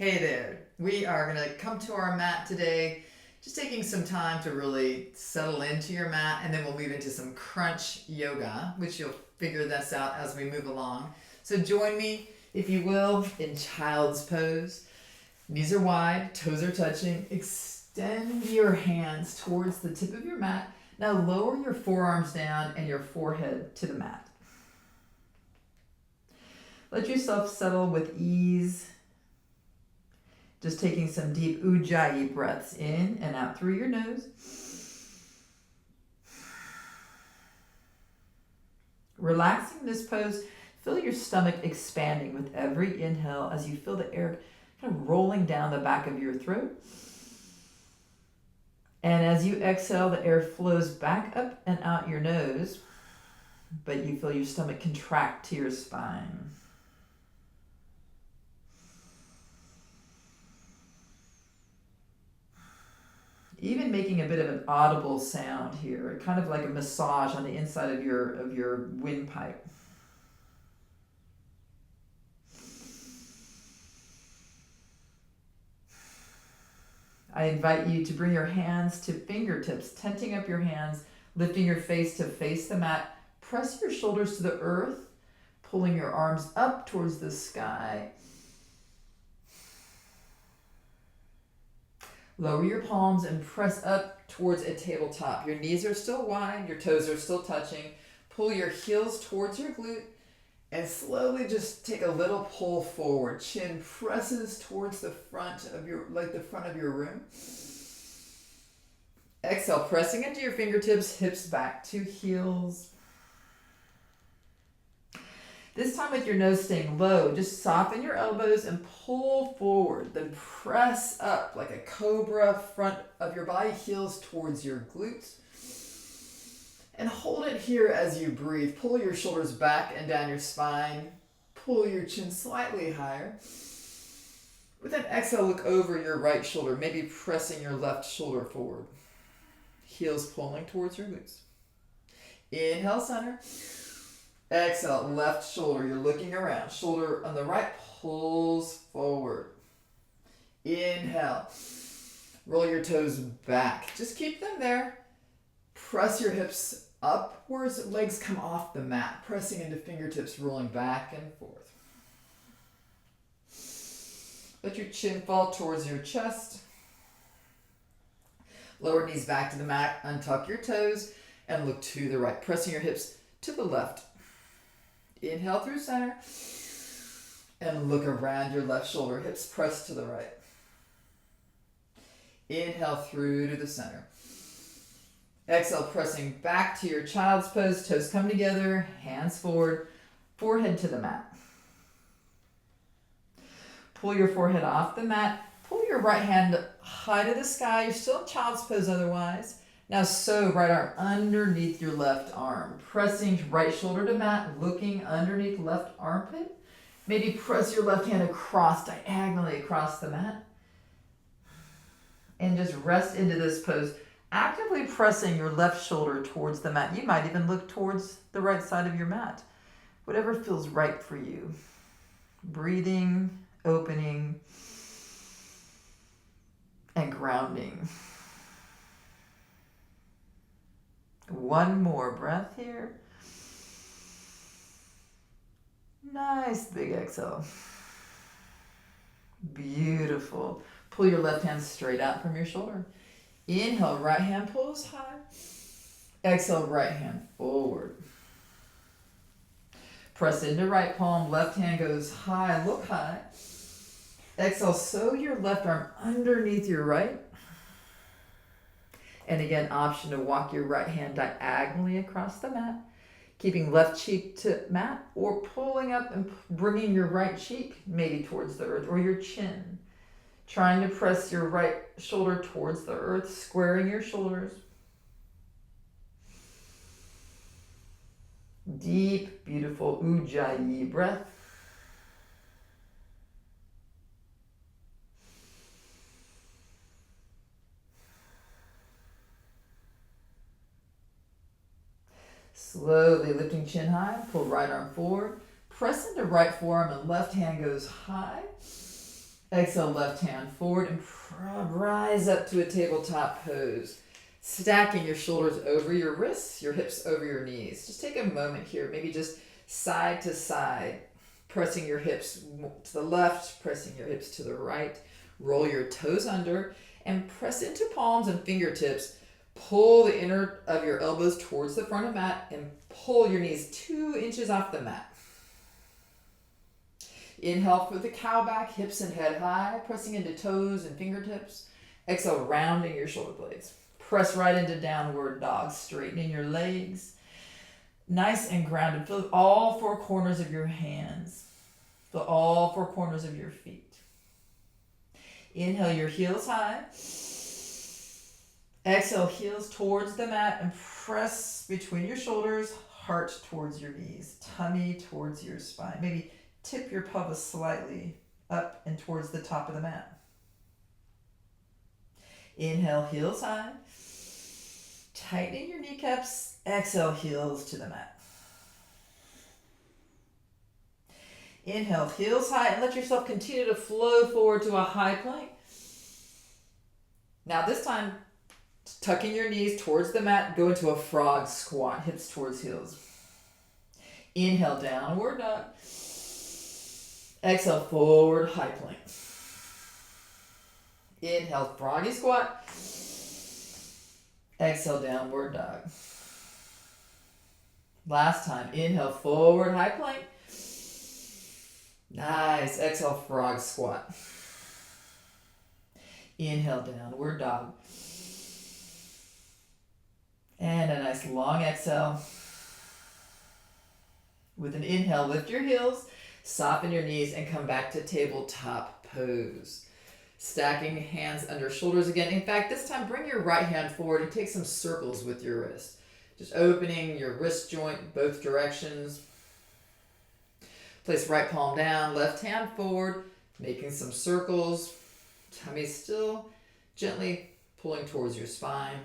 Hey there. We are going to come to our mat today, just taking some time to really settle into your mat, and then we'll move into some crunch yoga, which you'll figure this out as we move along. So join me, if you will, in child's pose. Knees are wide, toes are touching. Extend your hands towards the tip of your mat. Now lower your forearms down and your forehead to the mat. Let yourself settle with ease. Just taking some deep ujjayi breaths in and out through your nose. Relaxing this pose, feel your stomach expanding with every inhale as you feel the air kind of rolling down the back of your throat. And as you exhale, the air flows back up and out your nose, but you feel your stomach contract to your spine. Even making a bit of an audible sound here, kind of like a massage on the inside of your windpipe. I invite you to bring your hands to fingertips, tenting up your hands, lifting your face to face the mat. Press your shoulders to the earth, pulling your arms up towards the sky. Lower your palms and press up towards a tabletop. Your knees are still wide, your toes are still touching. Pull your heels towards your glute and slowly just take a little pull forward. Chin presses towards the front of the front of your room. Exhale, pressing into your fingertips, hips back to heels. This time with your nose staying low, just soften your elbows and pull forward. Then press up like a cobra, front of your body, heels towards your glutes. And hold it here as you breathe. Pull your shoulders back and down your spine. Pull your chin slightly higher. With an exhale, look over your right shoulder, maybe pressing your left shoulder forward. Heels pulling towards your glutes. Inhale, center. Exhale, left shoulder, you're looking around. Shoulder on the right pulls forward. Inhale. Roll your toes back. Just keep them there. Press your hips upwards, legs come off the mat, pressing into fingertips, rolling back and forth. Let your chin fall towards your chest. Lower knees back to the mat, untuck your toes, and look to the right, pressing your hips to the left. Inhale through center and look around your left shoulder, hips pressed to the right. Inhale through to the center. Exhale, pressing back to your child's pose, toes come together, hands forward, forehead to the mat. Pull your forehead off the mat, pull your right hand high to the sky, you're still in child's pose otherwise. Now sew right arm underneath your left arm, pressing right shoulder to mat, looking underneath left armpit. Maybe press your left hand across, diagonally across the mat. And just rest into this pose, actively pressing your left shoulder towards the mat. You might even look towards the right side of your mat, whatever feels right for you. Breathing, opening, and grounding. One more breath here. Nice big exhale. Beautiful. Pull your left hand straight out from your shoulder. Inhale, right hand pulls high. Exhale, right hand forward. Press into right palm, left hand goes high, look high. Exhale, sew your left arm underneath your right. And again, option to walk your right hand diagonally across the mat, keeping left cheek to mat, or pulling up and bringing your right cheek maybe towards the earth, or your chin. Trying to press your right shoulder towards the earth, squaring your shoulders. Deep, beautiful ujjayi breath. Slowly lifting chin high, pull right arm forward. Press into right forearm and left hand goes high. Exhale, left hand forward and rise up to a tabletop pose. Stacking your shoulders over your wrists, your hips over your knees. Just take a moment here, maybe just side to side, pressing your hips to the left, pressing your hips to the right. Roll your toes under and press into palms and fingertips. Pull the inner of your elbows towards the front of the mat and pull your knees 2 inches off the mat. Inhale for the cow back, hips and head high, pressing into toes and fingertips. Exhale, rounding your shoulder blades. Press right into downward dog, straightening your legs. Nice and grounded. Feel all 4 corners of your hands. Feel all 4 corners of your feet. Inhale your heels high. Exhale, heels towards the mat and press between your shoulders, heart towards your knees, tummy towards your spine. Maybe tip your pelvis slightly up and towards the top of the mat. Inhale, heels high. Tightening your kneecaps. Exhale, heels to the mat. Inhale, heels high, and let yourself continue to flow forward to a high plank. Now this time, tucking your knees towards the mat, go into a frog squat, hips towards heels. Inhale, downward dog. Exhale, forward high plank. Inhale, froggy squat. Exhale, downward dog. Last time, inhale, forward high plank. Nice. Exhale, frog squat. Inhale, downward dog. And a nice long exhale. With an inhale, lift your heels, soften your knees, and come back to tabletop pose. Stacking hands under shoulders again. In fact, this time bring your right hand forward and take some circles with your wrist. Just opening your wrist joint both directions. Place right palm down, left hand forward, making some circles. Tummy still gently pulling towards your spine.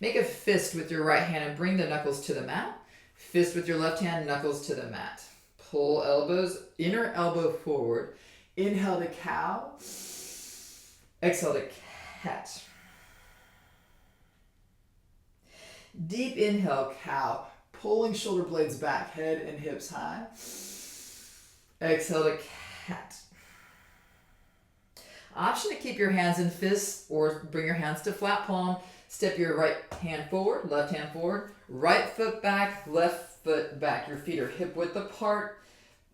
Make a fist with your right hand and bring the knuckles to the mat. Fist with your left hand, knuckles to the mat. Pull elbows, inner elbow forward. Inhale to cow. Exhale to cat. Deep inhale, cow. Pulling shoulder blades back, head and hips high. Exhale to cat. Option to keep your hands in fists or bring your hands to flat palm. Step your right hand forward, left hand forward. Right foot back, left foot back. Your feet are hip width apart.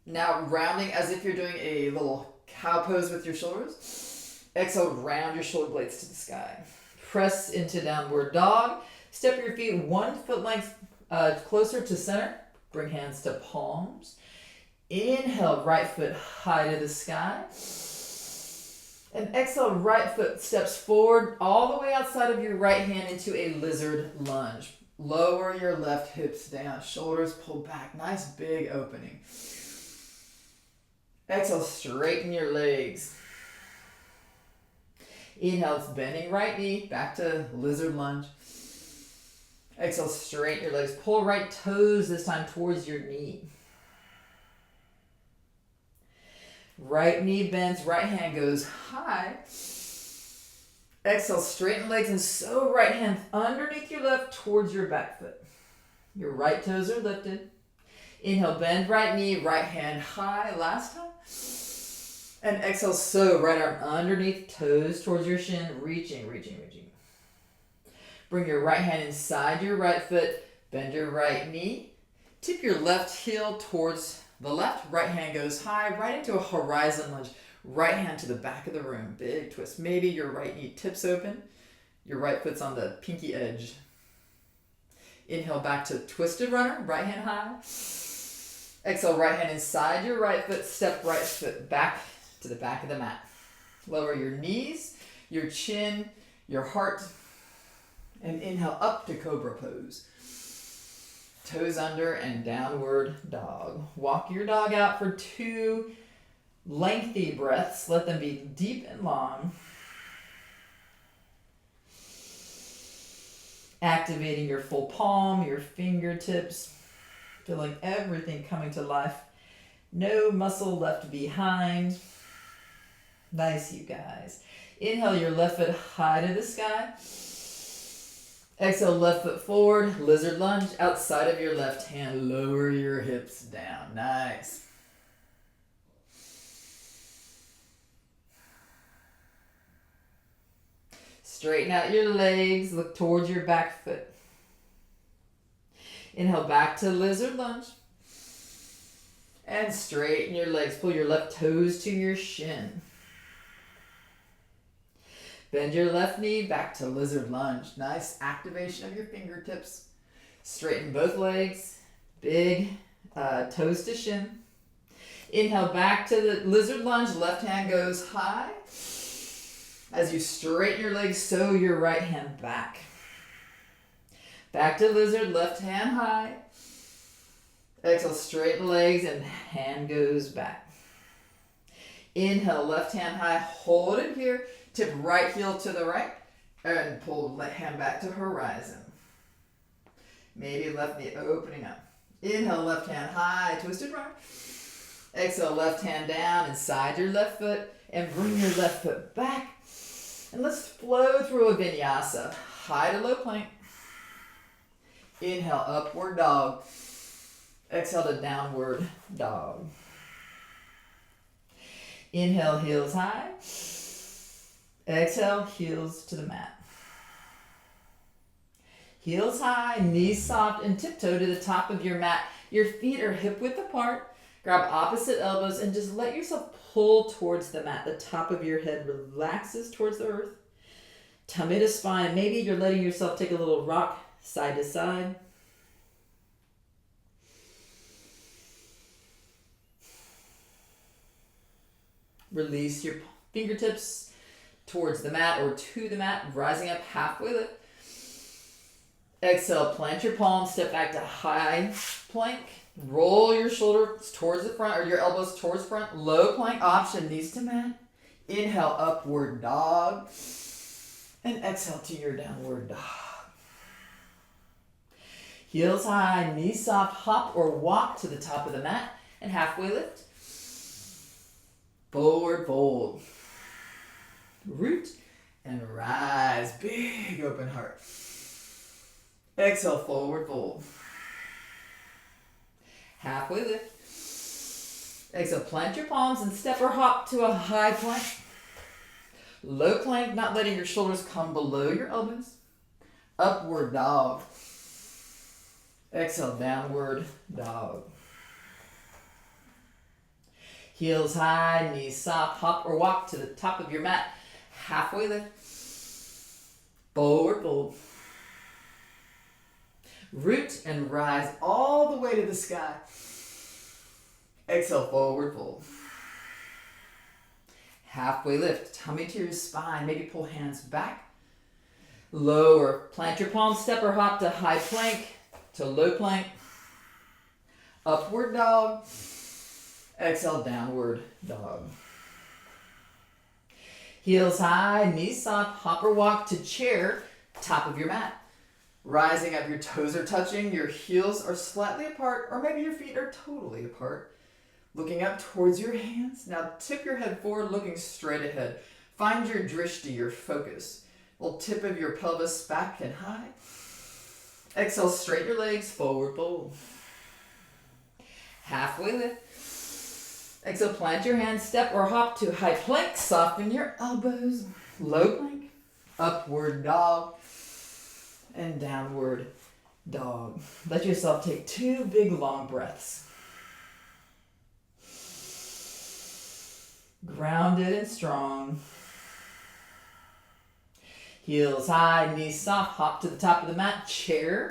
Now rounding as if you're doing a little cow pose with your shoulders. Exhale, round your shoulder blades to the sky. Press into downward dog. Step your feet 1 foot length closer to center. Bring hands to palms. Inhale, right foot high to the sky. And exhale, right foot steps forward all the way outside of your right hand into a lizard lunge. Lower your left hips down. Shoulders pulled back. Nice big opening. Exhale, straighten your legs. Inhale, it's bending right knee, back to lizard lunge. Exhale, straighten your legs. Pull right toes this time towards your knee. Right knee bends, right hand goes high. Exhale, straighten legs and sew right hand underneath your left towards your back foot. Your right toes are lifted. Inhale, bend right knee, right hand high. Last time. And exhale, sew right arm underneath, toes towards your shin, reaching. Bring your right hand inside your right foot, bend your right knee. Tip your left heel towards the left, right hand goes high, right into a horizon lunge. Right hand to the back of the room, big twist. Maybe your right knee tips open, your right foot's on the pinky edge. Inhale back to twisted runner, right hand high. Exhale, right hand inside your right foot, step right foot back to the back of the mat. Lower your knees, your chin, your heart, and inhale up to cobra pose. Toes under and downward dog. Walk your dog out for 2 lengthy breaths. Let them be deep and long. Activating your full palm, your fingertips. Feeling everything coming to life. No muscle left behind. Nice, you guys. Inhale your left foot high to the sky. Exhale, left foot forward, lizard lunge. Outside of your left hand, lower your hips down. Nice. Straighten out your legs, look towards your back foot. Inhale back to lizard lunge. And straighten your legs, pull your left toes to your shin. Bend your left knee back to lizard lunge. Nice activation of your fingertips. Straighten both legs, big toes to shin. Inhale back to the lizard lunge, left hand goes high. As you straighten your legs, sew your right hand back. Back to lizard, left hand high. Exhale, straighten legs and hand goes back. Inhale, left hand high, hold it here. Tip right heel to the right and pull left hand back to horizon. Maybe left knee opening up. Inhale, left hand high, twisted right. Exhale, left hand down inside your left foot and bring your left foot back. And let's flow through a vinyasa. High to low plank. Inhale, upward dog. Exhale to downward dog. Inhale, heels high. Exhale, heels to the mat. Heels high, knees soft, and tiptoe to the top of your mat. Your feet are hip width apart. Grab opposite elbows and just let yourself pull towards the mat. The top of your head relaxes towards the earth. Tummy to spine. Maybe you're letting yourself take a little rock side to side. Release your fingertips towards the mat or to the mat, rising up halfway lift. Exhale, plant your palms, step back to high plank. Roll your shoulders towards the front or your elbows towards front. Low plank option, knees to mat. Inhale, upward dog. And exhale to your downward dog. Heels high, knees soft, hop or walk to the top of the mat and halfway lift. Forward fold. Root and rise. Big open heart. Exhale, forward fold. Halfway lift. Exhale, plant your palms and step or hop to a high plank. Low plank, not letting your shoulders come below your elbows. Upward dog. Exhale, downward dog. Heels high, knees soft, hop or walk to the top of your mat. Halfway lift. Forward fold. Root and rise all the way to the sky. Exhale, forward fold. Halfway lift, tummy to your spine. Maybe pull hands back. Lower, plant your palms, step or hop to high plank, to low plank. Upward dog. Exhale, downward dog. Heels high, knees soft, hop or walk to chair, top of your mat. Rising up, your toes are touching, your heels are slightly apart, or maybe your feet are totally apart. Looking up towards your hands. Now tip your head forward, looking straight ahead. Find your drishti, your focus. Little tip of your pelvis back and high. Exhale, straighten your legs, forward fold. Halfway lift. Exhale, plant your hands, step or hop to high plank. Soften your elbows. Low plank. Upward dog. And downward dog. Let yourself take 2 big long breaths. Grounded and strong. Heels high, knees soft, hop to the top of the mat, chair.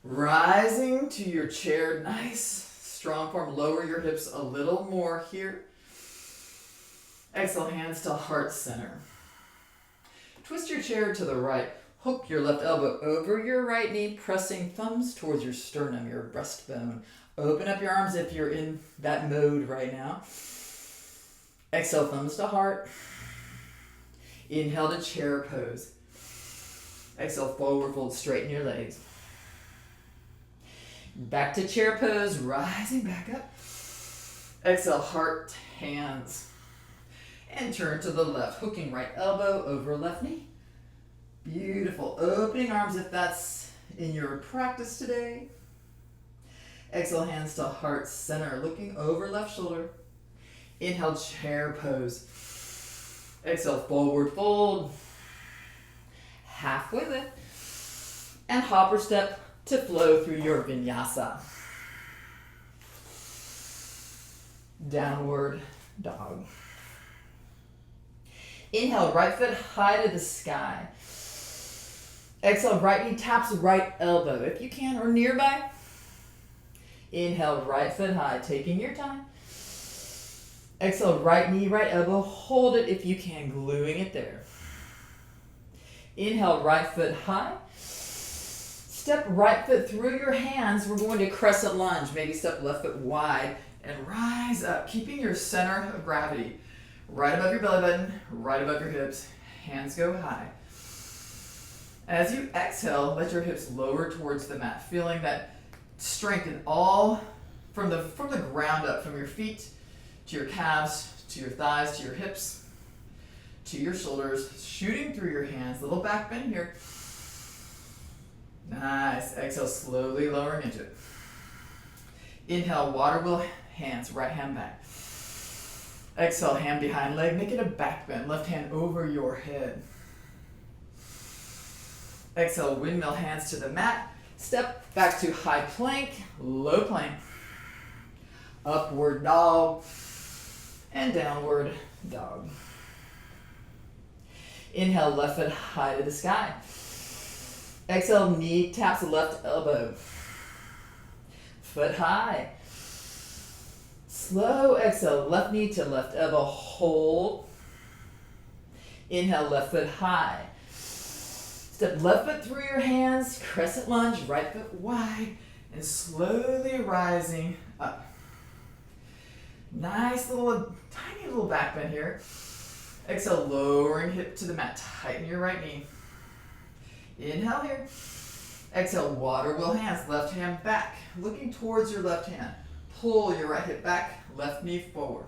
Rising to your chair, nice, strong form. Lower your hips a little more here. Exhale, hands to heart center. Twist your chair to the right. Hook your left elbow over your right knee, pressing thumbs towards your sternum, your breastbone. Open up your arms if you're in that mode right now. Exhale, thumbs to heart. Inhale to chair pose. Exhale, forward fold, straighten your legs. Back to chair pose, rising back up. Exhale, heart, hands. And turn to the left, hooking right elbow over left knee. Beautiful. Opening arms if that's in your practice today. Exhale, hands to heart center, looking over left shoulder. Inhale, chair pose. Exhale, forward fold. Halfway lift. And hopper step to flow through your vinyasa. Downward dog. Inhale, right foot high to the sky. Exhale, right knee taps right elbow, if you can, or nearby. Inhale, right foot high, taking your time. Exhale, right knee, right elbow, hold it if you can, gluing it there. Inhale, right foot high. Step right foot through your hands. We're going to crescent lunge. Maybe step left foot wide and rise up, keeping your center of gravity right above your belly button, right above your hips. Hands go high. As you exhale, let your hips lower towards the mat, feeling that strength in all from the ground up, from your feet to your calves, to your thighs, to your hips, to your shoulders, shooting through your hands. Little back bend here. Nice. Exhale, slowly lowering into it. Inhale, water wheel hands, right hand back. Exhale, hand behind leg, make it a back bend. Left hand over your head. Exhale, windmill hands to the mat. Step back to high plank, low plank. Upward dog and downward dog. Inhale, left foot high to the sky. Exhale, knee taps left elbow. Foot high. Slow exhale, left knee to left elbow, hold. Inhale, left foot high. Step left foot through your hands, crescent lunge, right foot wide, and slowly rising up. Nice little, tiny little back bend here. Exhale, lowering hip to the mat, tighten your right knee. Inhale here. Exhale, water wheel hands, left hand back, looking towards your left hand. Pull your right hip back, left knee forward.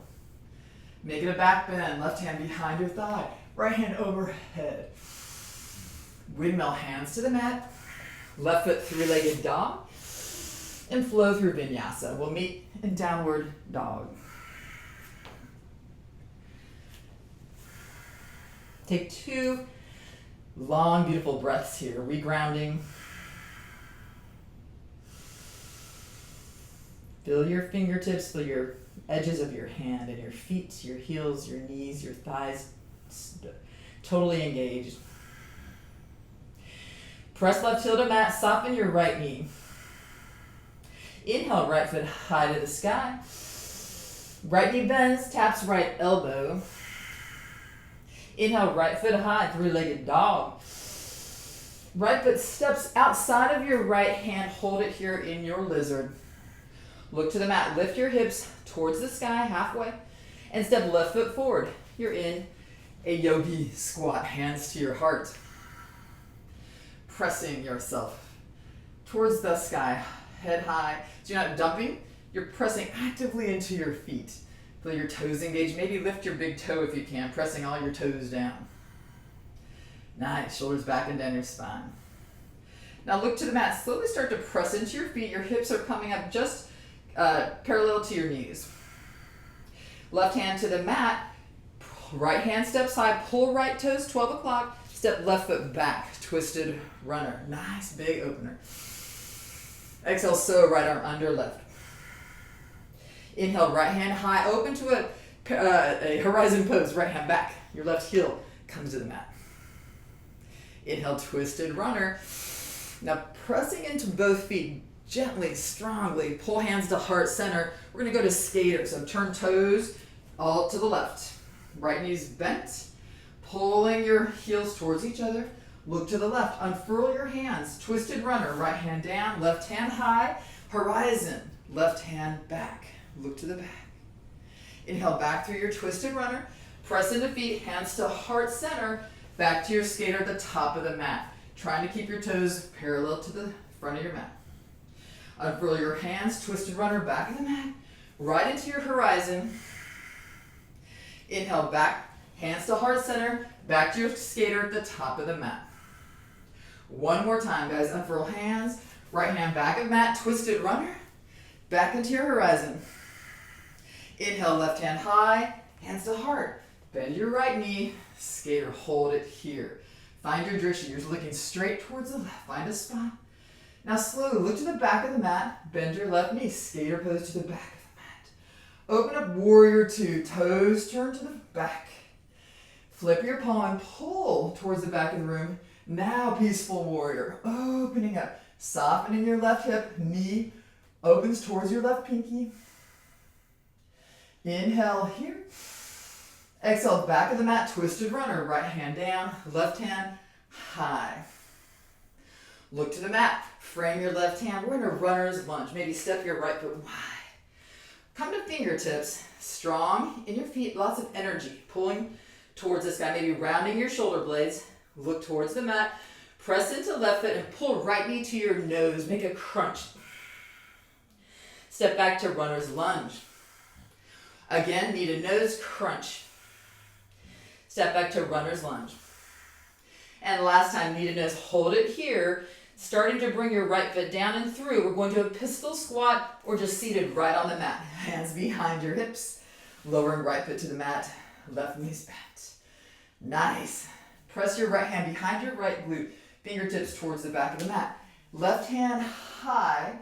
Make it a back bend, left hand behind your thigh, right hand overhead. Windmill hands to the mat, left foot three-legged dog, and flow through vinyasa. We'll meet in downward dog. Take 2 long, beautiful breaths here, regrounding. Feel your fingertips, feel your edges of your hand and your feet, your heels, your knees, your thighs, totally engaged. Press left heel to mat, soften your right knee. Inhale, right foot high to the sky. Right knee bends, taps right elbow. Inhale, right foot high, three-legged dog. Right foot steps outside of your right hand, hold it here in your lizard. Look to the mat, lift your hips towards the sky halfway, and step left foot forward. You're in a yogi squat, hands to your heart. Pressing yourself towards the sky, head high. So you're not dumping, you're pressing actively into your feet. Feel your toes engaged. Maybe lift your big toe if you can, pressing all your toes down. Nice, shoulders back and down your spine. Now look to the mat, slowly start to press into your feet. Your hips are coming up just parallel to your knees. Left hand to the mat, right hand steps high, pull right toes, 12 o'clock, step left foot back, twisted runner. Nice big opener. Exhale, so right arm under left. Inhale, right hand high, open to a horizon pose, right hand back. Your left heel comes to the mat. Inhale, twisted runner. Now pressing into both feet, gently, strongly, pull hands to heart center. We're gonna go to skater, so turn toes all to the left. Right knee's bent, pulling your heels towards each other. Look to the left, unfurl your hands, twisted runner, right hand down, left hand high, horizon, left hand back. Look to the back. Inhale back through your twisted runner, press into feet, hands to heart center, back to your skater at the top of the mat. Trying to keep your toes parallel to the front of your mat. Unfurl your hands, twisted runner, back of the mat, right into your horizon. Inhale back Hands to heart center, back to your skater at the top of the mat. One more time, guys. Unfurl hands, right hand back of mat, twisted runner, back into your horizon. Inhale, left hand high, hands to heart. Bend your right knee, skater, hold it here. Find your drishti. You're looking straight towards the left. Find a spot. Now slowly look to the back of the mat. Bend your left knee. Skater pose to the back of the mat. Open up warrior two. Toes turn to the back. Flip your palm and pull towards the back of the room. Now peaceful warrior. Opening up. Softening your left hip. Knee opens towards your left pinky. Inhale here. Exhale, back of the mat, twisted runner. Right hand down, left hand high. Look to the mat. Frame your left hand. We're in a runner's lunge. Maybe step your right foot wide. Come to fingertips. Strong in your feet. Lots of energy. Pulling towards this guy. Maybe rounding your shoulder blades. Look towards the mat. Press into left foot and pull right knee to your nose. Make a crunch. Step back to runner's lunge. Again, knee to nose, crunch. Step back to runner's lunge. And last time, knee to nose, hold it here. Starting to bring your right foot down and through. We're going to a pistol squat or just seated right on the mat. Hands behind your hips. Lowering right foot to the mat. Left knee's bent. Nice. Press your right hand behind your right glute. Fingertips towards the back of the mat. Left hand high.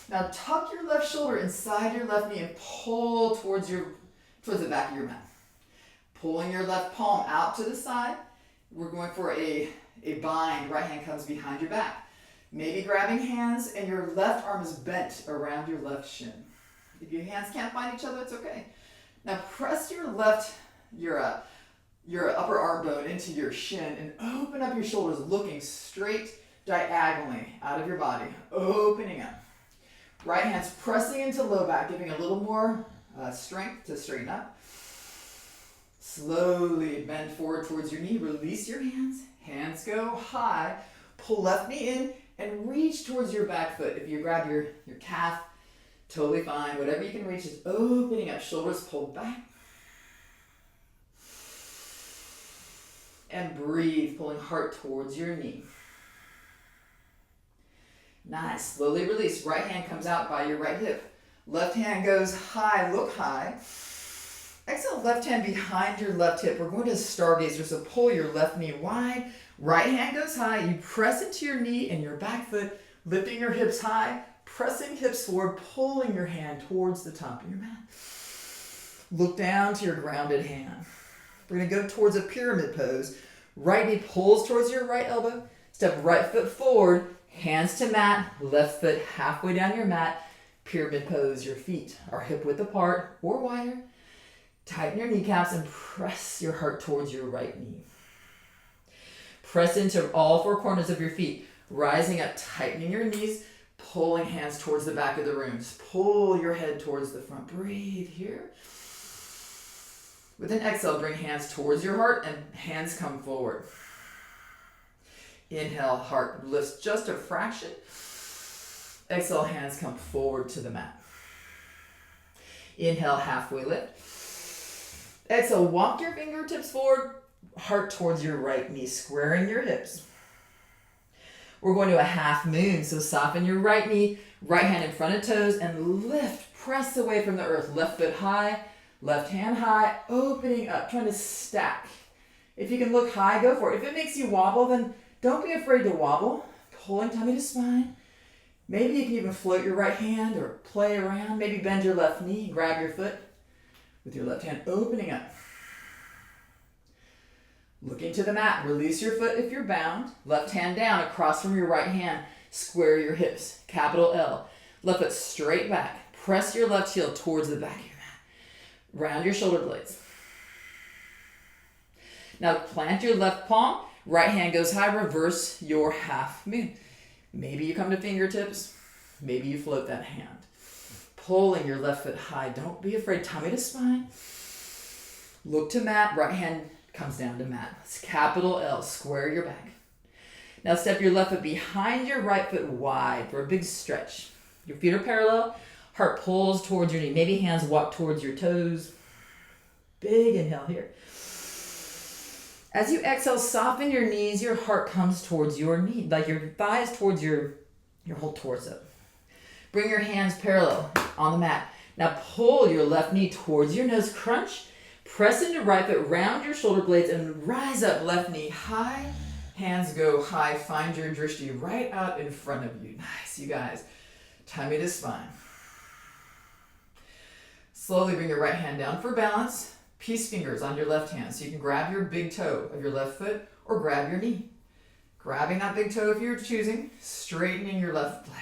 Now tuck your left shoulder inside your left knee and pull towards the back of your mat. Pulling your left palm out to the side. We're going for a bind. Right hand comes behind your back. Maybe grabbing hands and your left arm is bent around your left shin. If your hands can't find each other, it's okay. Now press your upper arm bone into your shin and open up your shoulders, looking straight diagonally out of your body. Opening up. Right hand's pressing into low back, giving a little more strength to straighten up. Slowly bend forward towards your knee. Release your hands. Hands go high. Pull left knee in and reach towards your back foot. If you grab your calf, totally fine. Whatever you can reach is opening up. Shoulders pulled back. And breathe, pulling heart towards your knee. Nice. Slowly release. Right hand comes out by your right hip. Left hand goes high. Look high. Exhale, left hand behind your left hip. We're going to stargazer, so pull your left knee wide. Right hand goes high. You press into your knee and your back foot, lifting your hips high, pressing hips forward, pulling your hand towards the top of your mat. Look down to your grounded hand. We're going to go towards a pyramid pose. Right knee pulls towards your right elbow. Step right foot forward, hands to mat, left foot halfway down your mat. Pyramid pose. Your feet are hip width apart or wider. Tighten your kneecaps and press your heart towards your right knee. Press into all four corners of your feet. Rising up, tightening your knees, pulling hands towards the back of the room. Pull your head towards the front. Breathe here. With an exhale, bring hands towards your heart and hands come forward. Inhale, heart lifts just a fraction. Exhale, hands come forward to the mat. Inhale, halfway lift. Exhale, walk your fingertips forward, heart towards your right knee, squaring your hips. We're going to a half moon, so soften your right knee, right hand in front of toes, and lift, press away from the earth. Left foot high, left hand high, opening up, trying to stack. If you can look high, go for it. If it makes you wobble, then don't be afraid to wobble. Pulling tummy to spine. Maybe you can even float your right hand or play around. Maybe bend your left knee, grab your foot. With your left hand opening up. Looking to the mat. Release your foot if you're bound. Left hand down across from your right hand. Square your hips. Capital L. Left foot straight back. Press your left heel towards the back of your mat. Round your shoulder blades. Now plant your left palm. Right hand goes high. Reverse your half moon. Maybe you come to fingertips. Maybe you float that hand. Pulling your left foot high. Don't be afraid. Tummy to spine. Look to mat. Right hand comes down to mat. It's capital L. Square your back. Now step your left foot behind your right foot wide for a big stretch. Your feet are parallel. Heart pulls towards your knee. Maybe hands walk towards your toes. Big inhale here. As you exhale, soften your knees. Your heart comes towards your knee, like your thighs towards your whole torso. Bring your hands parallel on the mat. Now pull your left knee towards your nose, crunch. Press into right foot, round your shoulder blades, and rise up, left knee high. Hands go high. Find your drishti right out in front of you. Nice, you guys. Tummy to spine. Slowly bring your right hand down for balance. Peace fingers on your left hand. So you can grab your big toe of your left foot or grab your knee. Grabbing that big toe if you're choosing. Straightening your left leg.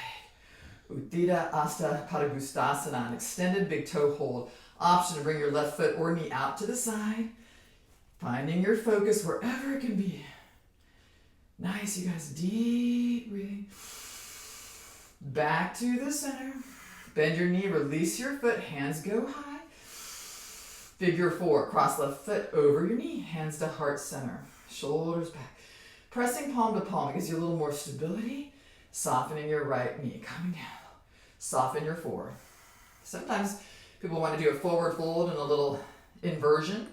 Uddita Asta Padangusthasana, an extended big toe hold. Option to bring your left foot or knee out to the side. Finding your focus wherever it can be. Nice, you guys. Deep breathing. Back to the center. Bend your knee, release your foot, hands go high. Figure 4, cross left foot over your knee, hands to heart center, shoulders back. Pressing palm to palm gives you a little more stability. Softening your right knee, coming down. Soften your 4. Sometimes people want to do a forward fold and a little inversion.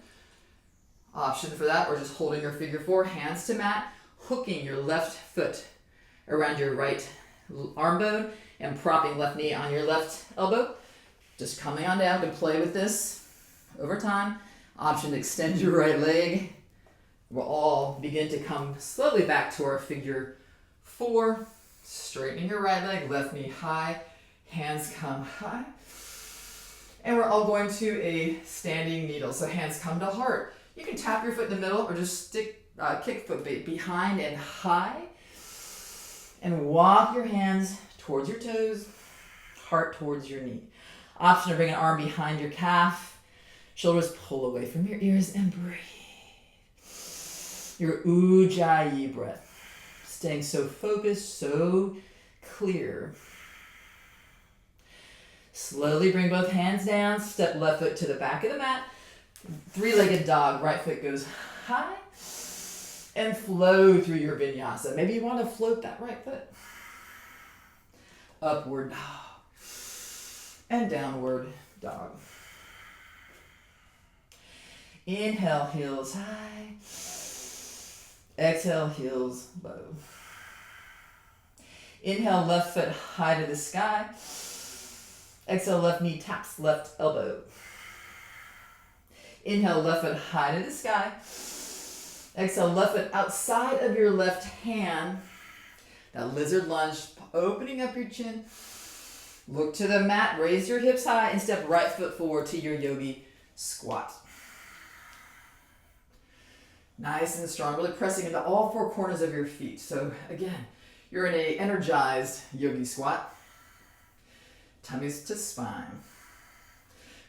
Option for that, or just holding your figure 4, hands to mat, hooking your left foot around your right arm bone and propping left knee on your left elbow. Just coming on down to play with this over time. Option to extend your right leg. We'll all begin to come slowly back to our figure 4. Straightening your right leg, left knee high, hands come high. And we're all going to a standing needle. So hands come to heart. You can tap your foot in the middle or just kick foot behind and high. And walk your hands towards your toes, heart towards your knee. Option to bring an arm behind your calf. Shoulders pull away from your ears and breathe. Your Ujjayi breath. Staying so focused, so clear. Slowly bring both hands down. Step left foot to the back of the mat. Three-legged dog. Right foot goes high. And flow through your vinyasa. Maybe you want to float that right foot. Upward dog. And downward dog. Inhale, heels high. Exhale, heels low. Inhale, left foot high to the sky. Exhale, left knee taps left elbow. Inhale, left foot high to the sky. Exhale, left foot outside of your left hand. That lizard lunge, opening up your chin. Look to the mat, raise your hips high, and step right foot forward to your yogi squat. Nice and strong, really pressing into all 4 corners of your feet. So again, you're in a energized yogi squat. Tummies to spine.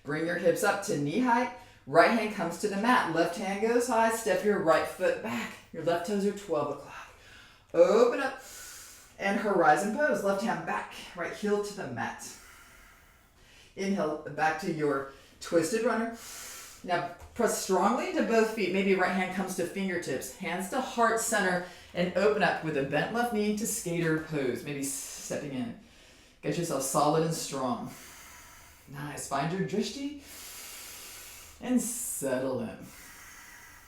Bring your hips up to knee height. Right hand comes to the mat. Left hand goes high. Step your right foot back. Your left toes are 12 o'clock. Open up and horizon pose. Left hand back. Right heel to the mat. Inhale back to your twisted runner. Now press strongly into both feet. Maybe right hand comes to fingertips. Hands to heart center and open up with a bent left knee to skater pose. Maybe stepping in. Get yourself solid and strong. Nice. Find your drishti and settle in.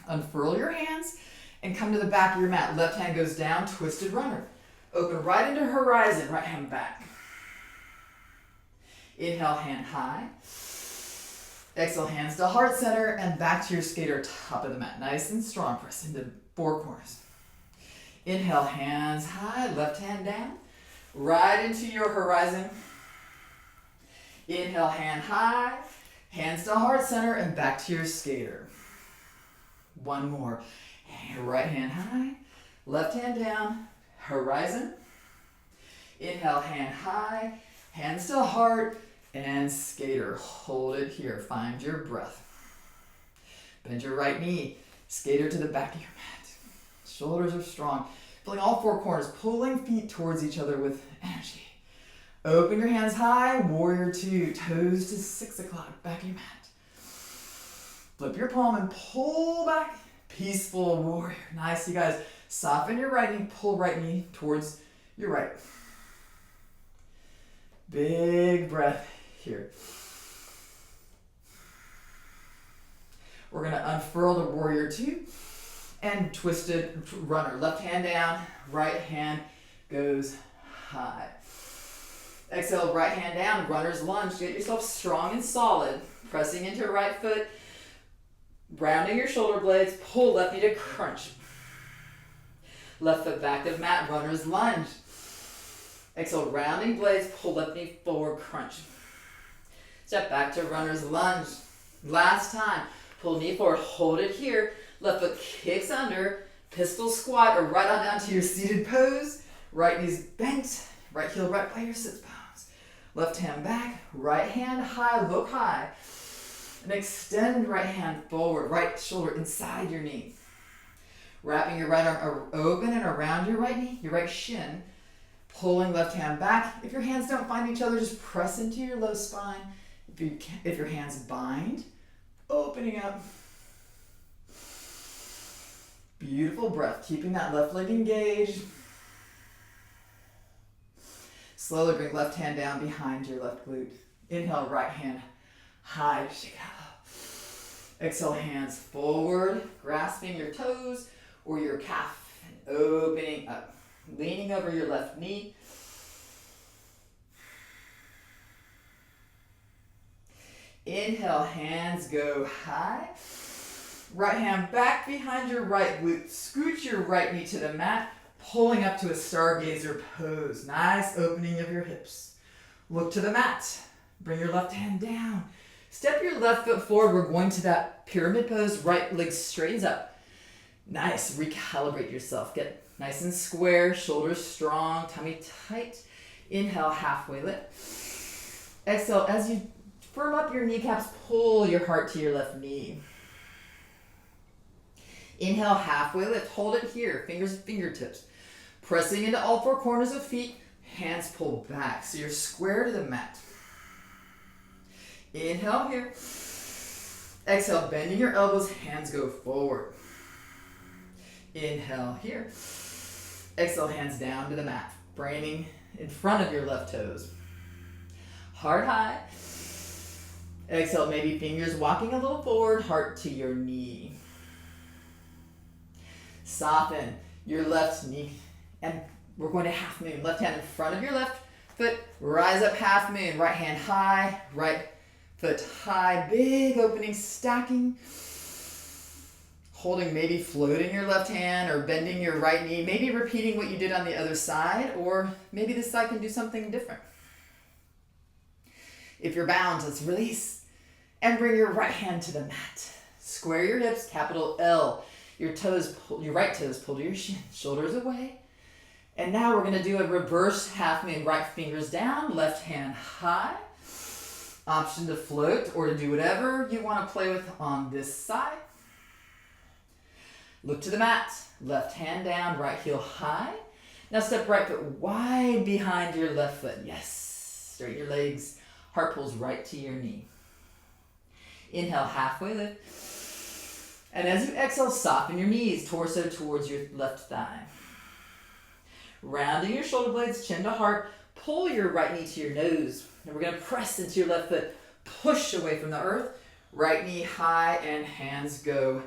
Unfurl your hands and come to the back of your mat. Left hand goes down, twisted runner. Open right into horizon, right hand back. Inhale, hand high. Exhale, hands to heart center and back to your skater, top of the mat. Nice and strong. Press into 4 corners. Inhale, hands high, left hand down. Right into your horizon. Inhale, hand high. Hands to heart center and back to your skater. One more. Right hand high. Left hand down. Horizon. Inhale, hand high. Hands to heart and skater. Hold it here. Find your breath. Bend your right knee. Skater to the back of your mat. Shoulders are strong. Feeling all 4 corners. Pulling feet towards each other with energy. Open your hands high. Warrior 2. Toes to 6 o'clock. Back of your mat. Flip your palm and pull back. Peaceful warrior. Nice, you guys. Soften your right knee. Pull right knee towards your right. Big breath here. We're going to unfurl to warrior 2 And twisted runner. Left hand down, right hand goes high. Exhale, right hand down, runner's lunge. Get yourself strong and solid. Pressing into your right foot, rounding your shoulder blades, pull left knee to crunch. Left foot back to the mat, runner's lunge. Exhale, rounding blades, pull left knee forward, crunch. Step back to runner's lunge. Last time, pull knee forward, hold it here. Left foot kicks under, pistol squat, or right on down to your seated pose. Right knee's bent, right heel right by your sits bones. Left hand back, right hand high, look high. And extend right hand forward, right shoulder inside your knee. Wrapping your right arm open and around your right knee, your right shin. Pulling left hand back. If your hands don't find each other, just press into your low spine. If your hands bind, opening up. Beautiful breath, keeping that left leg engaged. Slowly bring left hand down behind your left glute. Inhale, right hand high, shake out. Exhale, hands forward, grasping your toes or your calf and opening up. Leaning over your left knee. Inhale, hands go high. Right hand back behind your right glute. Scoot your right knee to the mat, pulling up to a stargazer pose. Nice opening of your hips. Look to the mat. Bring your left hand down. Step your left foot forward. We're going to that pyramid pose. Right leg straightens up. Nice. Recalibrate yourself. Get nice and square. Shoulders strong. Tummy tight. Inhale, halfway lift. Exhale, as you firm up your kneecaps, pull your heart to your left knee. Inhale, halfway lift. Hold it here. Fingers and fingertips. Pressing into all four corners of feet. Hands pull back. So you're square to the mat. Inhale here. Exhale, bending your elbows. Hands go forward. Inhale here. Exhale, hands down to the mat. Braining in front of your left toes. Heart high. Exhale, maybe fingers walking a little forward. Heart to your knee. Soften your left knee. And we're going to half moon. Left hand in front of your left foot. Rise up, half moon. Right hand high. Right foot high. Big opening, stacking. Holding, maybe floating your left hand or bending your right knee. Maybe repeating what you did on the other side. Or maybe this side can do something different. If you're bound, let's release. And bring your right hand to the mat. Square your hips, capital L. Your right toes pull to your shin, shoulders away. And now we're gonna do a reverse half moon. Right fingers down, left hand high. Option to float or to do whatever you wanna play with on this side. Look to the mat, left hand down, right heel high. Now step right foot wide behind your left foot. Yes, straighten your legs. Heart pulls right to your knee. Inhale, halfway lift. And as you exhale, soften your knees, torso towards your left thigh. Rounding your shoulder blades, chin to heart, pull your right knee to your nose. And we're gonna press into your left foot, push away from the earth. Right knee high and hands go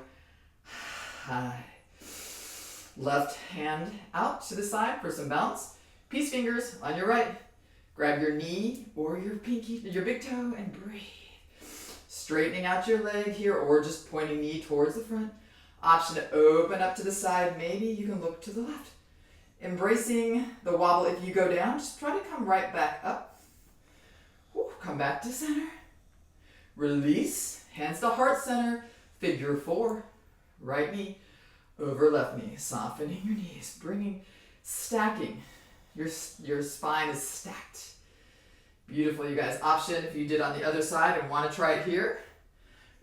high. Left hand out to the side for some balance. Peace fingers on your right. Grab your knee or your pinky, your big toe, and breathe. Straightening out your leg here or just pointing knee towards the front. Option to open up to the side. Maybe you can look to the left. Embracing the wobble. If you go down, just try to come right back up. Come back to center. Release. Hands to heart center. Figure four. Right knee over left knee. Softening your knees. Stacking. Your spine is stacked. Beautiful, you guys. Option if you did on the other side and want to try it here.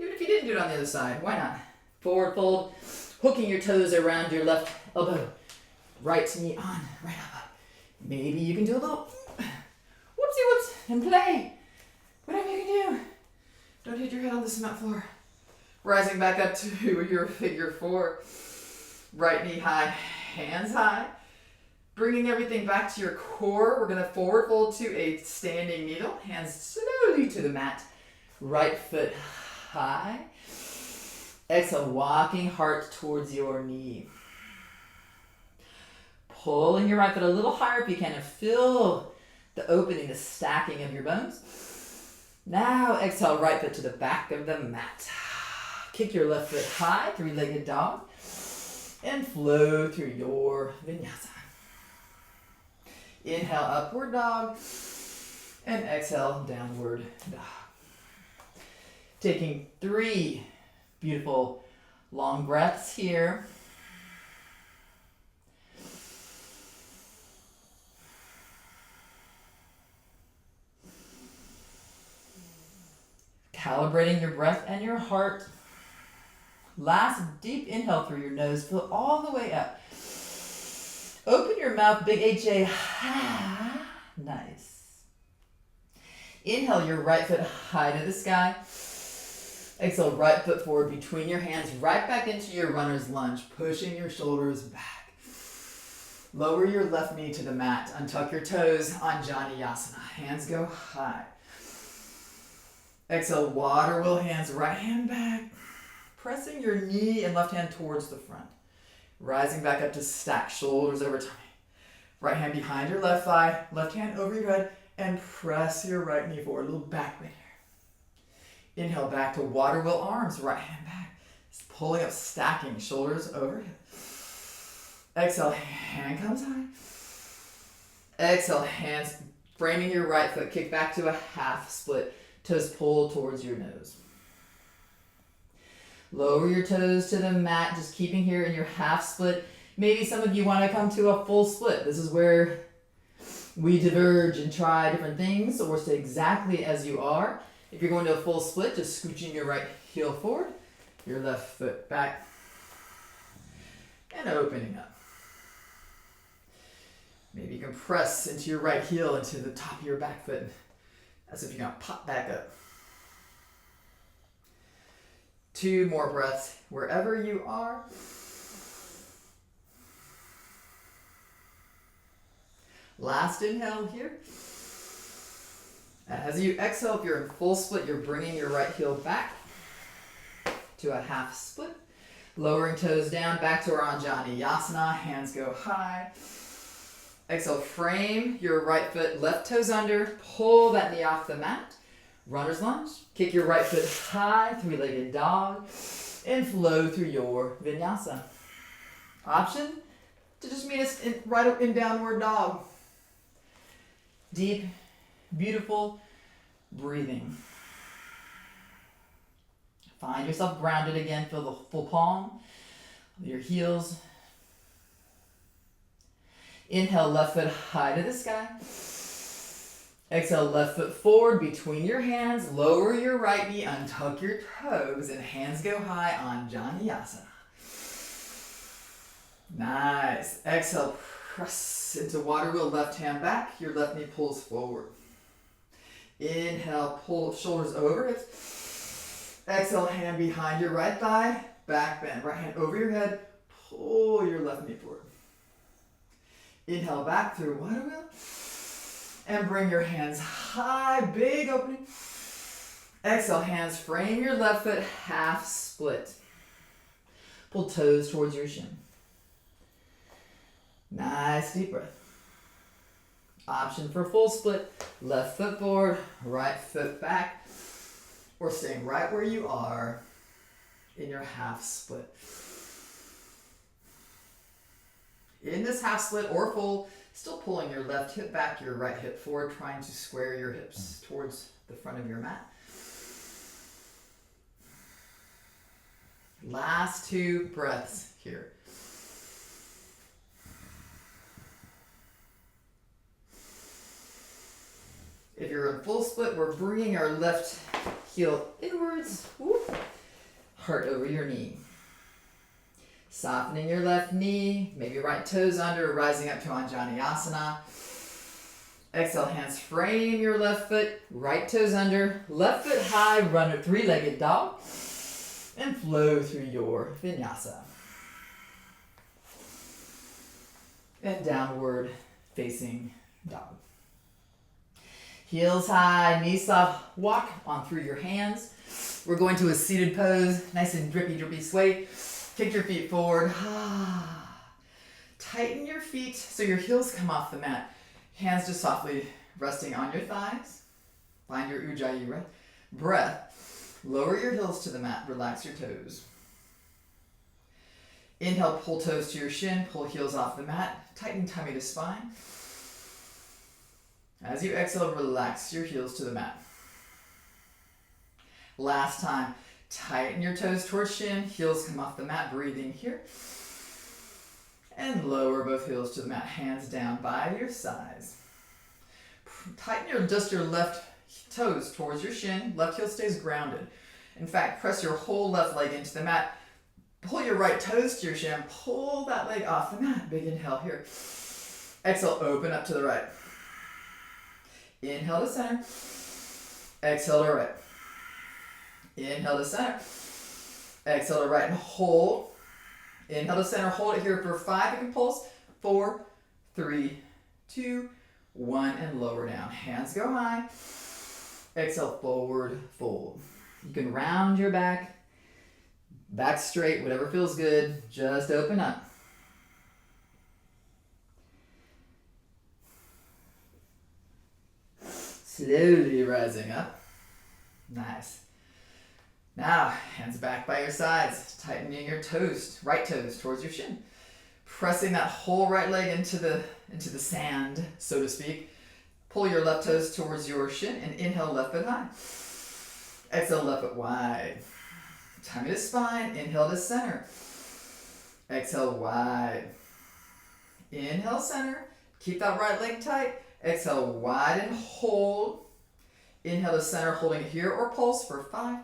Even if you didn't do it on the other side, why not? Forward fold, hooking your toes around your left elbow. Right knee on, right elbow. Maybe you can do a little whoopsie whoops and play. Whatever you can do. Don't hit your head on the cement floor. Rising back up to your figure four. Right knee high, hands high. Bringing everything back to your core, we're going to forward fold to a standing needle. Hands slowly to the mat. Right foot high. Exhale, walking heart towards your knee. Pulling your right foot a little higher if you can and feel the opening, the stacking of your bones. Now exhale, right foot to the back of the mat. Kick your left foot high, three-legged dog, and flow through your vinyasa. Inhale, upward dog, and exhale, downward dog. Taking 3 beautiful long breaths here. Calibrating your breath and your heart. Last deep inhale through your nose. Fill all the way up. Open your mouth, big HA. Nice. Inhale your right foot high to the sky. Exhale, right foot forward between your hands, right back into your runner's lunge, pushing your shoulders back. Lower your left knee to the mat. Untuck your toes on Janiyasana. Hands go high. Exhale, water wheel hands, right hand back. Pressing your knee and left hand towards the front. Rising back up to stack, shoulders over tummy. Right hand behind your left thigh, left hand over your head, and press your right knee forward, a little back bend here. Inhale back to water wheel arms, right hand back. Just pulling up, stacking, shoulders overhead. Exhale, hand comes high. Exhale, hands framing your right foot, kick back to a half split. Toes pull towards your nose. Lower your toes to the mat, just keeping here in your half split. Maybe some of you want to come to a full split. This is where we diverge and try different things, or stay exactly as you are. If you're going to a full split, just scooching your right heel forward, your left foot back, and opening up. Maybe you can press into your right heel into the top of your back foot, as if you're going to pop back up. 2 more breaths wherever you are. Last inhale here. As you exhale, if you're in full split, you're bringing your right heel back to a half split. Lowering toes down, back to our Janiyasana. Hands go high. Exhale, frame your right foot, left toes under. Pull that knee off the mat. Runner's lunge. Kick your right foot high, three-legged dog, and flow through your vinyasa. Option to just meet us right in downward dog. Deep, beautiful breathing. Find yourself grounded again. Feel the full palm, your heels. Inhale, left foot high to the sky. Exhale, left foot forward between your hands. Lower your right knee, untuck your toes, and hands go high on Janiyasana. Nice. Exhale, press into water wheel, left hand back. Your left knee pulls forward. Inhale, pull shoulders over it. Exhale, hand behind your right thigh, back bend. Right hand over your head, pull your left knee forward. Inhale back through water wheel. And bring your hands high, big opening. Exhale, hands frame your left foot, half split. Pull toes towards your shin. Nice deep breath. Option for full split, left foot forward, right foot back, or staying right where you are in your half split. In this half split or full, still pulling your left hip back, your right hip forward, trying to square your hips towards the front of your mat. Last 2 breaths here. If you're in full split, we're bringing our left heel inwards. Whoop. Heart over your knee. Softening your left knee, maybe right toes under, rising up to Janiyasana. Exhale, hands frame your left foot, right toes under, left foot high, runner, three-legged dog, and flow through your vinyasa. And downward facing dog. Heels high, knees soft. Walk on through your hands. We're going to a seated pose. Nice and drippy, drippy, sweaty. Kick your feet forward. Tighten your feet so your heels come off the mat. Hands just softly resting on your thighs. Find your ujjayi breath. Lower your heels to the mat. Relax your toes. Inhale, pull toes to your shin. Pull heels off the mat. Tighten tummy to spine. As you exhale, relax your heels to the mat. Last time. Tighten your toes towards shin. Heels come off the mat. Breathing here. And lower both heels to the mat. Hands down by your sides. Tighten just your left toes towards your shin. Left heel stays grounded. In fact, press your whole left leg into the mat. Pull your right toes to your shin. Pull that leg off the mat. Big inhale here. Exhale, open up to the right. Inhale to center. Exhale to right. Inhale to center. Exhale to right and hold. Inhale to center. Hold it here for 5. You can pulse. 4, 3, 2, 1, and lower down. Hands go high. Exhale, forward, fold. You can round your back. Back straight, whatever feels good. Just open up. Slowly rising up. Nice. Now, hands back by your sides. Tightening your toes, right toes towards your shin. Pressing that whole right leg into the sand, so to speak. Pull your left toes towards your shin and inhale, left foot high. Exhale, left foot wide. Tummy to spine. Inhale to center. Exhale, wide. Inhale, center. Keep that right leg tight. Exhale, wide and hold. Inhale to center, holding it here or pulse for 5,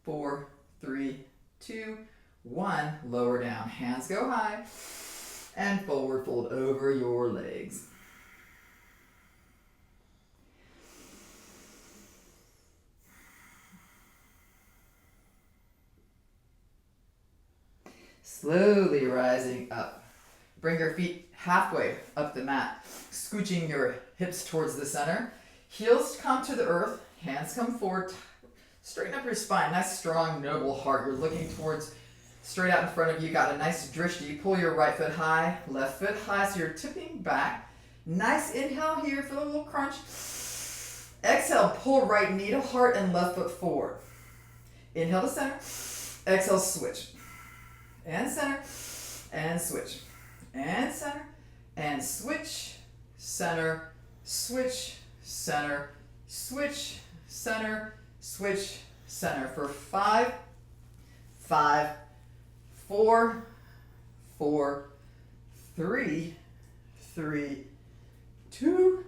4, 3, 2, 1. Lower down. Hands go high. And forward fold over your legs. Slowly rising up. Bring your feet halfway up the mat, scooching your hips towards the center. Heels come to the earth, hands come forward. Straighten up your spine. Nice, strong, noble heart. You're looking towards straight out in front of you. Got a nice drishti. Pull your right foot high, left foot high, so you're tipping back. Nice inhale here for the little crunch. Exhale, pull right knee to heart and left foot forward. Inhale to center. Exhale, switch. And center, and switch, and center, and switch, center, switch, center, switch, center, switch, center for 5, 5, 4, 4, 3, 3, 2,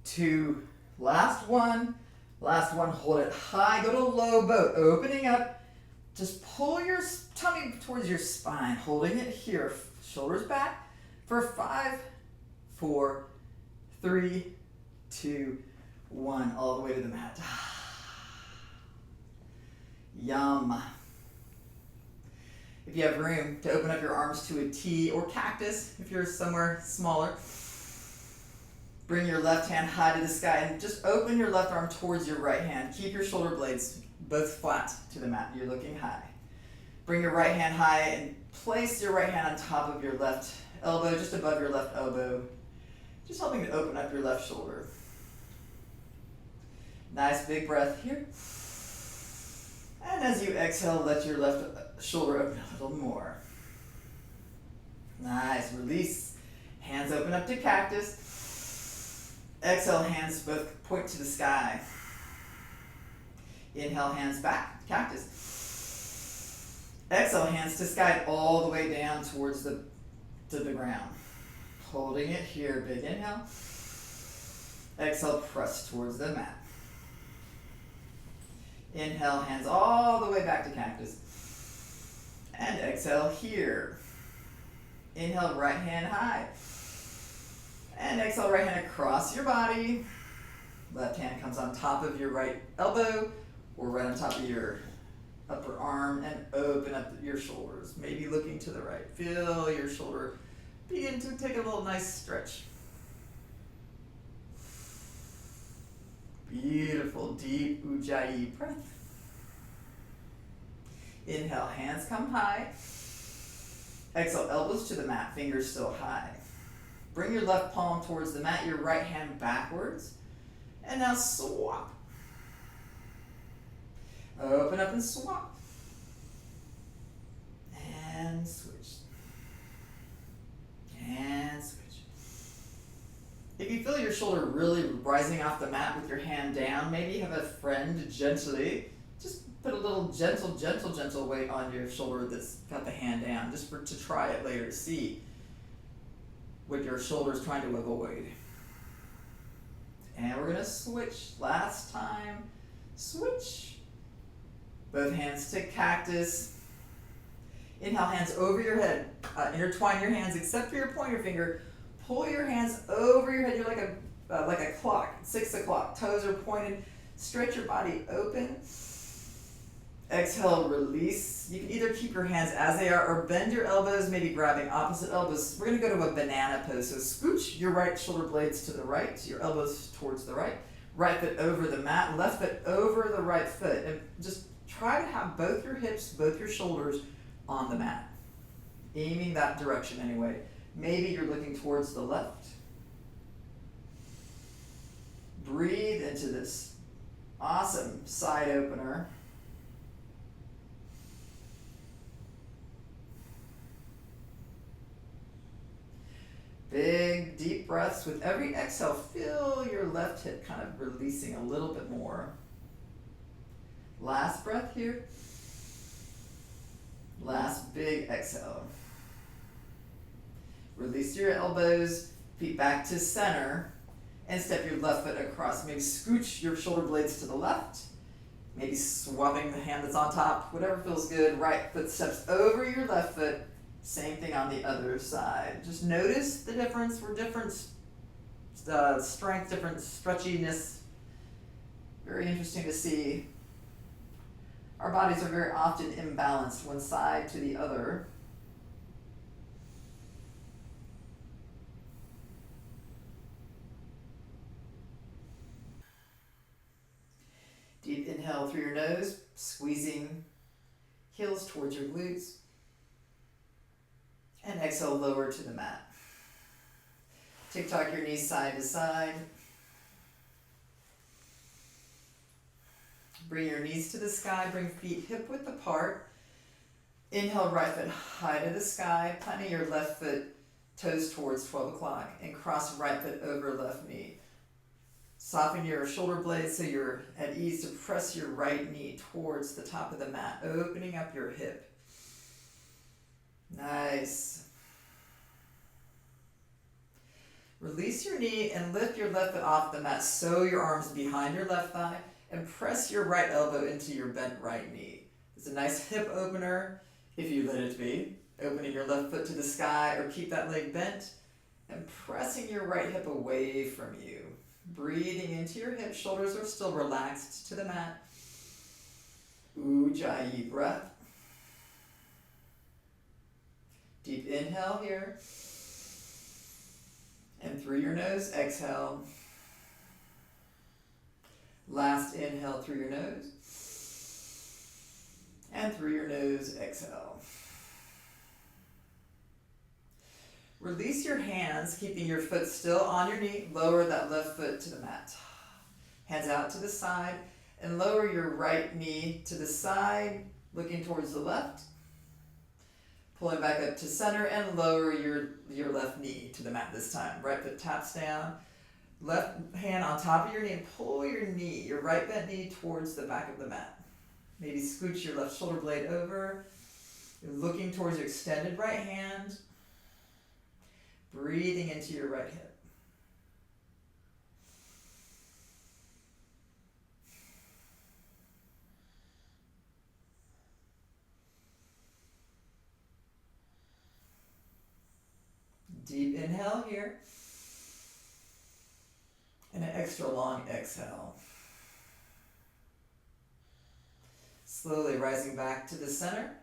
2. Last one, hold it high, go to low boat, opening up. Just pull your tummy towards your spine, holding it here. Shoulders back for 5, 4, 3, 2, 1. All the way to the mat. Yum. If you have room to open up your arms to a T or cactus, if you're somewhere smaller, bring your left hand high to the sky and just open your left arm towards your right hand. Keep your shoulder blades both flat to the mat. You're looking high. Bring your right hand high and place your right hand on top of your left elbow, just above your left elbow. Just helping to open up your left shoulder. Nice big breath here. And as you exhale, let your left shoulder open a little more. Nice. Release. Hands open up to cactus. Exhale, hands both point to the sky. Inhale, hands back, cactus. Exhale, hands to sky all the way down towards the ground. Holding it here, big inhale. Exhale, press towards the mat. Inhale, hands all the way back to cactus. And exhale here. Inhale, right hand high. And exhale, right hand across your body. Left hand comes on top of your right elbow or right on top of your upper arm, and open up your shoulders. Maybe looking to the right. Feel your shoulder begin to take a little nice stretch. Beautiful, deep Ujjayi breath. Inhale, hands come high. Exhale, elbows to the mat, fingers still high. Bring your left palm towards the mat, your right hand backwards. And now swap. Open up and swap. And switch. And switch. If you feel your shoulder really rising off the mat with your hand down, maybe you have a friend gently. Just put a little gentle weight on your shoulder that's got the hand down, just to try it later to see what your shoulder's trying to avoid. And we're going to switch. Last time. Switch. Both hands to cactus. Inhale, hands over your head. Intertwine your hands except for your pointer finger. Pull your hands over your head. You're like a clock, 6 o'clock. Toes are pointed. Stretch your body open. Exhale, release. You can either keep your hands as they are or bend your elbows, maybe grabbing opposite elbows. We're going to go to a banana pose. So scooch your right shoulder blades to the right, your elbows towards the right. Right foot over the mat, left foot over the right foot. And just try to have both your hips, both your shoulders on the mat. Aiming that direction anyway. Maybe you're looking towards the left. Breathe into this awesome side opener. Big, deep breaths. With every exhale, feel your left hip kind of releasing a little bit more. Last breath here. Last big exhale. Release your elbows, feet back to center, and step your left foot across. Maybe scooch your shoulder blades to the left. Maybe swapping the hand that's on top, whatever feels good. Right foot steps over your left foot. Same thing on the other side. Just notice the difference. We're different strength, different stretchiness. Very interesting to see. Our bodies are very often imbalanced one side to the other. Deep inhale through your nose, squeezing heels towards your glutes. And exhale, lower to the mat. Tick-tock your knees side to side. Bring your knees to the sky, bring feet hip-width apart. Inhale, right foot high to the sky, planting your left foot toes towards 12 o'clock, and cross right foot over left knee. Soften your shoulder blades so you're at ease to press your right knee towards the top of the mat, opening up your hip. Nice. Release your knee and lift your left foot off the mat. Sew your arms behind your left thigh and press your right elbow into your bent right knee. It's a nice hip opener if you let it be. Opening your left foot to the sky or keep that leg bent and pressing your right hip away from you. Breathing into your hips, shoulders are still relaxed to the mat. Ujjayi breath. Deep inhale here. And through your nose, exhale. Last inhale through your nose. And through your nose, exhale. Release your hands, keeping your foot still on your knee. Lower that left foot to the mat. Hands out to the side and lower your right knee to the side, looking towards the left. Pulling back up to center and lower your left knee to the mat this time. Right foot taps down. Left hand on top of your knee and pull your knee, your right bent knee towards the back of the mat. Maybe scooch your left shoulder blade over. You're looking towards your extended right hand. Breathing into your right hip. Deep inhale here. And an extra long exhale. Slowly rising back to the center.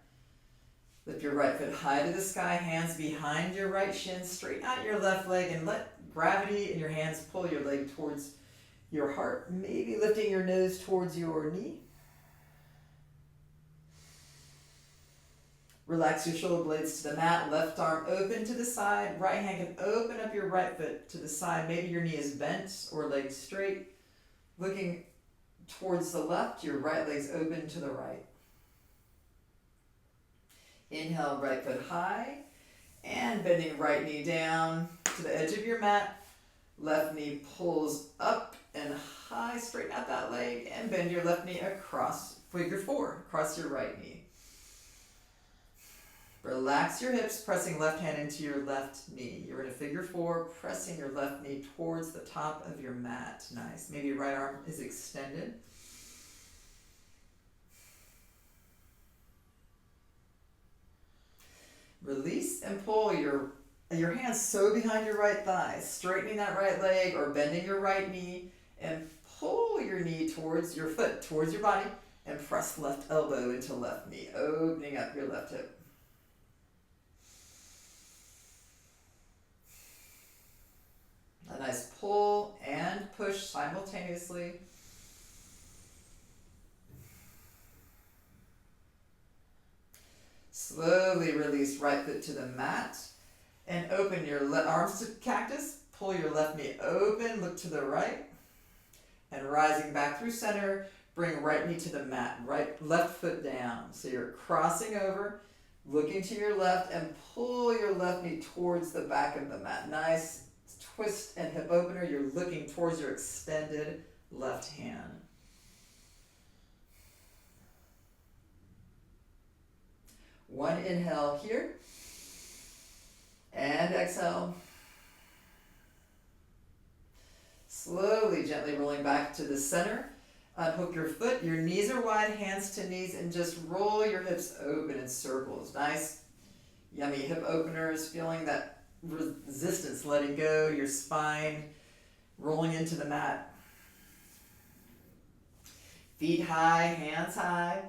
Lift your right foot high to the sky, hands behind your right shin, straighten out your left leg and let gravity in your hands pull your leg towards your heart. Maybe lifting your nose towards your knee. Relax your shoulder blades to the mat, left arm open to the side, right hand can open up your right foot to the side. Maybe your knee is bent or legs straight. Looking towards the left, your right leg's open to the right. Inhale, right foot high, and bending right knee down to the edge of your mat. Left knee pulls up and high, straighten out that leg, and bend your left knee across, figure four, across your right knee. Relax your hips, pressing left hand into your left knee. You're in a figure four, pressing your left knee towards the top of your mat. Nice. Maybe your right arm is extended. Release and pull your hands so behind your right thigh, straightening that right leg or bending your right knee, and pull your knee towards your foot, towards your body, and press left elbow into left knee, opening up your left hip. A nice pull and push simultaneously. Slowly release right foot to the mat and open your arms to cactus. Pull your left knee open, look to the right. And rising back through center, bring right knee to the mat, left foot down. So you're crossing over, looking to your left, and pull your left knee towards the back of the mat. Nice twist and hip opener. You're looking towards your extended left hand. One inhale here, and exhale. Slowly, gently rolling back to the center. Unhook your foot, your knees are wide, hands to knees, and just roll your hips open in circles. Nice, yummy hip openers, feeling that resistance, letting go, your spine rolling into the mat. Feet high, hands high.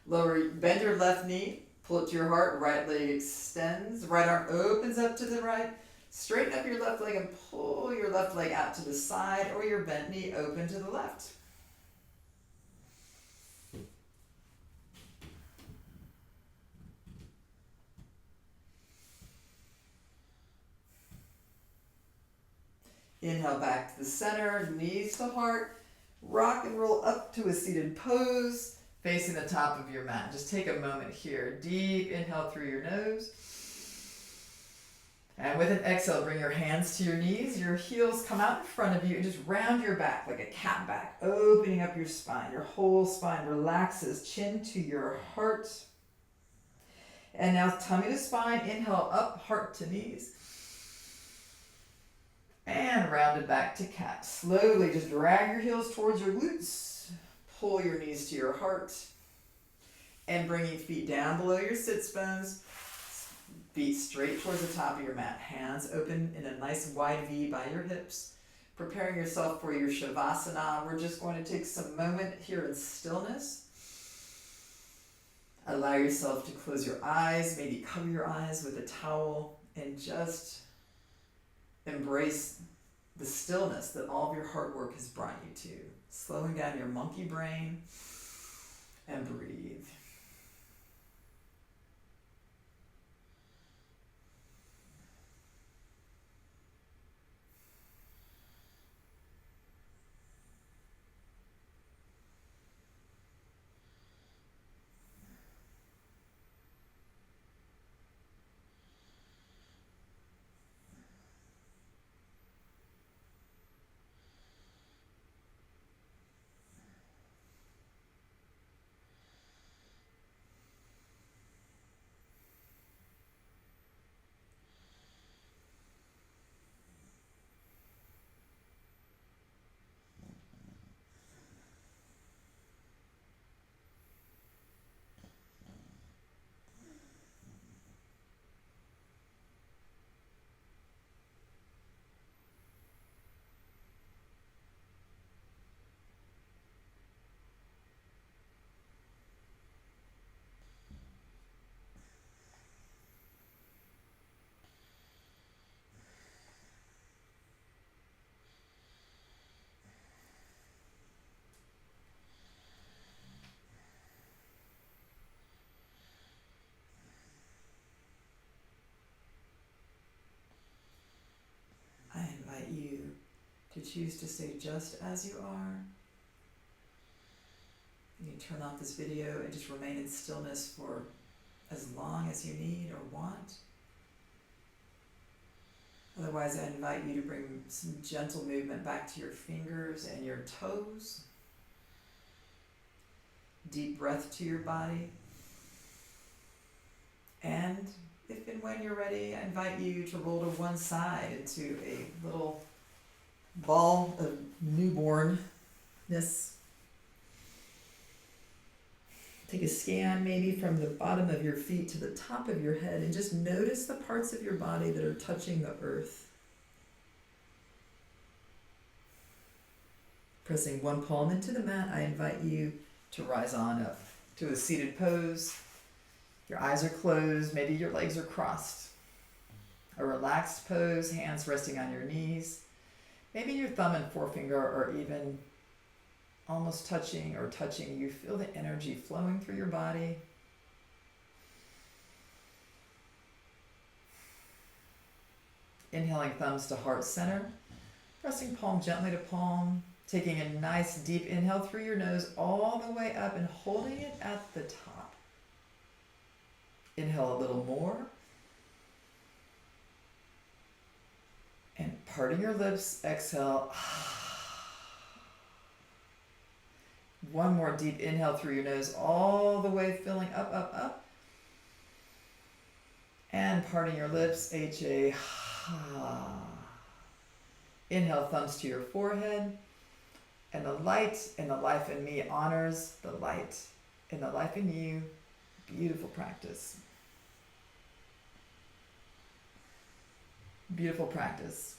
Bend your left knee, pull it to your heart, right leg extends, right arm opens up to the right. Straighten up your left leg and pull your left leg out to the side, or your bent knee open to the left. Inhale back to the center, knees to heart. Rock and roll up to a seated pose, facing the top of your mat. Just take a moment here. Deep inhale through your nose. And with an exhale, bring your hands to your knees. Your heels come out in front of you and just round your back like a cat back, opening up your spine. Your whole spine relaxes, chin to your heart. And now tummy to spine. Inhale up, heart to knees. And rounded back to cat. Slowly just drag your heels towards your glutes. Pull your knees to your heart. And bringing feet down below your sits bones. Feet straight towards the top of your mat. Hands open in a nice wide V by your hips. Preparing yourself for your Shavasana. We're just going to take some moment here in stillness. Allow yourself to close your eyes. Maybe cover your eyes with a towel. And just embrace the stillness that all of your hard work has brought you to. Slowing down your monkey brain. And breathe. choose to stay just as you are, you can turn off this video and just remain in stillness for as long as you need or want. Otherwise, I invite you to bring some gentle movement back to your fingers and your toes. Deep breath to your body. And if and when you're ready, I invite you to roll to one side into a little ball of newbornness. Take a scan maybe from the bottom of your feet to the top of your head and just notice the parts of your body that are touching the earth. Pressing one palm into the mat, I invite you to rise on up to a seated pose. Your eyes are closed, maybe your legs are crossed. A relaxed pose, hands resting on your knees. Maybe your thumb and forefinger are even almost touching or touching. You feel the energy flowing through your body. Inhaling thumbs to heart center. Pressing palm gently to palm. Taking a nice deep inhale through your nose all the way up and holding it at the top. Inhale a little more. And parting your lips, exhale. One more deep inhale through your nose all the way, filling up, up, up. And parting your lips, HA. Inhale, thumbs to your forehead. And the light and the life in me honors the light and the life in you. Beautiful practice. Beautiful practice.